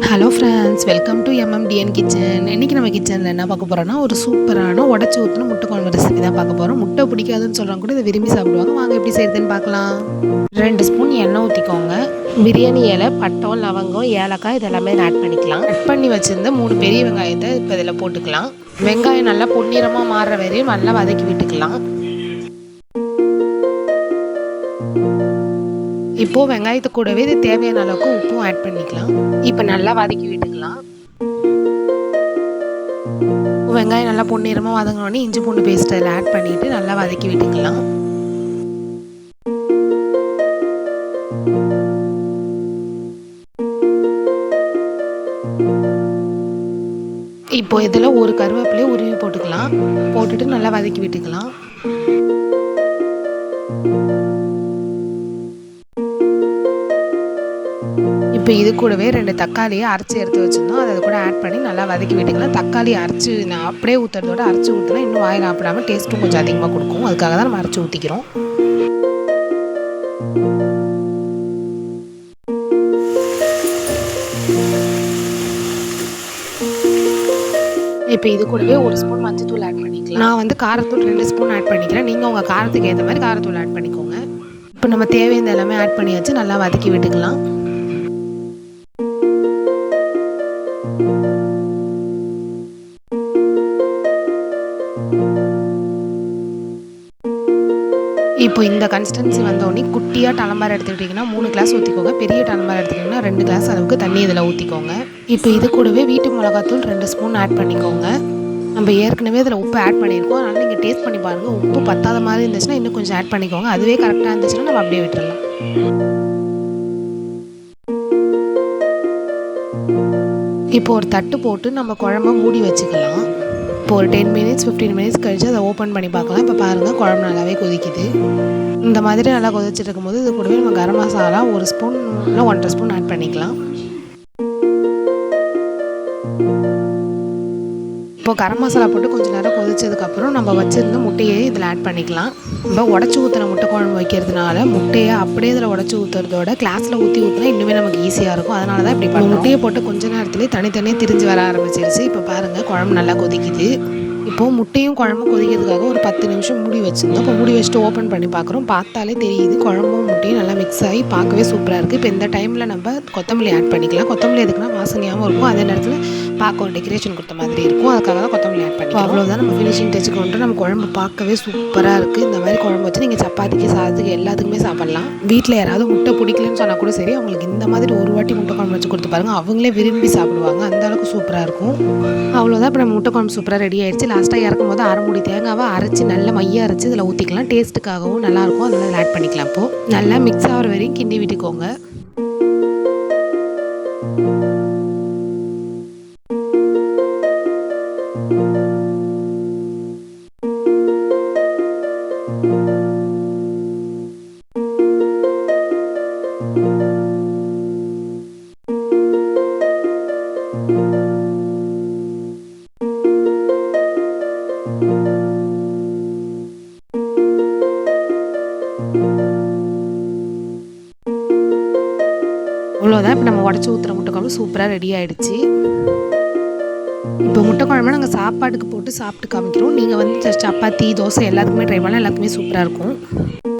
Hello friends, welcome to MMTN kitchen. இன்றைக்கி நம்ம கிச்சனில் என்ன பார்க்க போகிறோன்னா, ஒரு சூப்பரான உடச்சி ஊற்றின முட்டை குழம்பு ரெசிபி தான் பார்க்க போகிறோம். முட்டை பிடிக்காதுன்னு சொல்கிறவங்க கூட இதை விரும்பி சாப்பிடுவாங்க. வாங்க எப்படி செய்யுதுன்னு பார்க்கலாம். 2 ஸ்பூன் எண்ணெய் ஊற்றிக்கோங்க. பிரியாணி இலை, பட்டம், லவங்கம், ஏலக்காய் இதெல்லாமே ஆட் பண்ணிக்கலாம். கட் பண்ணி வச்சுருந்த 3 பெரிய வெங்காயத்தை இப்போ இதில் போட்டுக்கலாம். வெங்காயம் நல்லா பொன்னிறமாக மாறுற வரையும் நல்லா வதக்கி விட்டுக்கலாம். இப்போது வெங்காயத்து கூடவே இது தேவையான அளவுக்கு உப்பும் ஆட் பண்ணிக்கலாம். இப்போ நல்லா வதக்கி விட்டுக்கலாம். வெங்காயம் நல்லா பொன்னிறமாக வதங்கினோடனே இஞ்சி பூண்டு பேஸ்ட் அதில் ஆட் பண்ணிவிட்டு நல்லா வதக்கி விட்டுக்கலாம். இப்போ இதில் ஒரு கருவேப்பிலையை உருவி போட்டுக்கலாம். போட்டுட்டு நல்லா வதக்கி விட்டுக்கலாம். இப்போ இது கூடவே 2 தக்காளியை அரைச்சி எடுத்து வச்சுருந்தோம். அதை கூட ஆட் பண்ணி நல்லா வதக்கி விட்டுக்கலாம். தக்காளி அரைச்சி நான் அப்படியே ஊற்றுறதோட அரைச்சி ஊற்றினா இன்னும் வாயில் சாப்பிடாமல் டேஸ்ட்டும் கொஞ்சம் அதிகமாக கொடுக்கும். அதுக்காக தான் நம்ம அரைச்சி ஊற்றிக்கிறோம். இப்போ இது கூடவே 1 ஸ்பூன் மஞ்சத்தூள் ஆட் பண்ணிக்கலாம். நான் வந்து காரத்தூள் 2 ஸ்பூன் ஆட் பண்ணிக்கிறேன். நீங்கள் உங்கள் காரத்துக்கு ஏற்ற மாதிரி காரத்தூள் ஆட் பண்ணிக்கோங்க. இப்போ நம்ம தேவையான எல்லாமே ஆட் பண்ணியாச்சு. நல்லா வதக்கி விட்டுக்கலாம். இப்போ இந்த கன்சிஸ்டன்சி வந்தோடனே குட்டியாக டலம்பார் எடுத்துக்கிட்டிங்கன்னா 3 கிளாஸ் ஊற்றிக்கோங்க. பெரிய டலம்பார் எடுத்துக்கிட்டிங்கன்னா 2 கிளாஸ் அளவுக்கு தண்ணி இதில் ஊற்றிக்கோங்க. இப்போ இது கூடவே வீட்டு மிளகாத்தூள் 2 ஸ்பூன் ஆட் பண்ணிக்கோங்க. நம்ம ஏற்கனவே இதில் உப்பு ஆட் பண்ணியிருக்கோம். அதனால் நீங்கள் டேஸ்ட் பண்ணி பாருங்கள். உப்பு பத்தாத மாதிரி இருந்துச்சுன்னா இன்னும் கொஞ்சம் ஆட் பண்ணிக்கோங்க. அதுவே கரெக்டாக இருந்துச்சுன்னா நம்ம அப்படியே விட்டுடலாம். இப்போ ஒரு தட்டு போட்டு நம்ம குழம்பை மூடி வச்சுக்கலாம். இப்போ ஒரு 10 மினிட்ஸ் 15 மினிட்ஸ் கழித்து அதை ஓப்பன் பண்ணி பார்க்கலாம். இப்போ பாருங்கள், குழம்பு நல்லாவே கொதிக்குது. இந்த மாதிரி நல்லா கொதிச்சுட்டு இருக்கும்போது இது கூடவே நம்ம கரம் மசாலா 1 ஸ்பூன் இல்லை 1.5 ஸ்பூன் ஆட் பண்ணிக்கலாம். இப்போ கரம் மசாலா போட்டு கொஞ்சம் நேரம் கொதிச்சதுக்கப்புறம் நம்ம வச்சுருந்த முட்டையை இதில் ஆட் பண்ணிக்கலாம். நம்ம உடச்சி ஊற்றின முட்டை குழம்பு வைக்கிறதுனால முட்டையை அப்படியே இதில் உடச்சி ஊற்றுறதோட கிளாஸில் ஊற்றினா இன்னுமே நமக்கு ஈஸியாக இருக்கும். அதனால தான் இப்படி பண்ணுறோம். முட்டையை போட்டு கொஞ்ச நேரத்துலேயே தனித்தனியாக திரிஞ்சு வர ஆரம்பிச்சிருச்சு. இப்போ பாருங்கள், குழம்பு நல்லா கொதிக்குது. இப்போது முட்டையும் குழம்பும் கொதிக்கிறதுக்காக ஒரு 10 நிமிஷம் மூடி வச்சுருந்தோம். இப்போ மூடி வச்சுட்டு ஓப்பன் பண்ணி பார்க்குறோம். பார்த்தாலே தெரியுது குழம்பும் முட்டையும் நல்லா மிக்ஸ் ஆகி பார்க்கவே சூப்பராக இருக்குது. இப்போ இந்த டைமில் நம்ம கொத்தமல்லி ஆட் பண்ணிக்கலாம். கொத்தமல்லி எதுக்குன்னா வாசனையாகவும் இருக்கும், அதே நேரத்தில் பார்க்க ஒரு டெக்கரேஷன் கொடுத்த மாதிரி இருக்கும். அதுக்காக தான் கொத்தமல்லி ஆட் பண்ணிக்கலாம். அவ்வளோதான், நம்ம ஃபினிஷிங் டச்சுக்கு வந்துட்டு நம்ம குழம்பு பார்க்கவே சூப்பராக இருக்குது. இந்த மாதிரி குழம்பு வச்சு நீங்கள் சப்பாத்திக்கு சாதத்துக்கு எல்லாத்துக்குமே சாப்பிட்லாம். வீட்டில் யாராவது முட்டை பிடிக்கலன்னு சொன்னால் கூட சரி, அவங்களுக்கு இந்த மாதிரி ஒரு வாட்டி முட்டை குழம்பு வச்சு கொடுத்து பாருங்கள், அவங்களே விரும்பி சாப்பிடுவாங்க. அந்தளவுக்கு சூப்பராக இருக்கும். அவ்வளோதான், இப்போ நம்ம முட்டை குழம்பு சூப்பராக ரெடி ஆகிடுச்சு. லாஸ்ட்டாக இறக்கும் போது அரை மூடி தேங்காவை அரைச்சி நல்ல மையாக அரைச்சி இதில் ஊற்றிக்கலாம். டேஸ்ட்டுக்காகவும் நல்லாயிருக்கும். அதெல்லாம் ஆட் பண்ணிக்கலாம். இப்போது நல்லா மிக்ஸ் ஆகிற வரையும் கிண்டி விட்டுக்கோங்க. அவ்வளோதான், இப்போ நம்ம உடச்சி ஊற்றுற முட்டை குழம்பு சூப்பராக ரெடி ஆகிடுச்சு. இப்போ முட்டை குழம்பு நாங்கள் சாப்பாட்டுக்கு போட்டு சாப்பிட்டு காமிக்கிறோம். நீங்கள் வந்து சப்பாத்தி, தோசை எல்லாத்துக்குமே ட்ரை பண்ணலாம். எல்லாத்துக்குமே சூப்பராக இருக்கும்.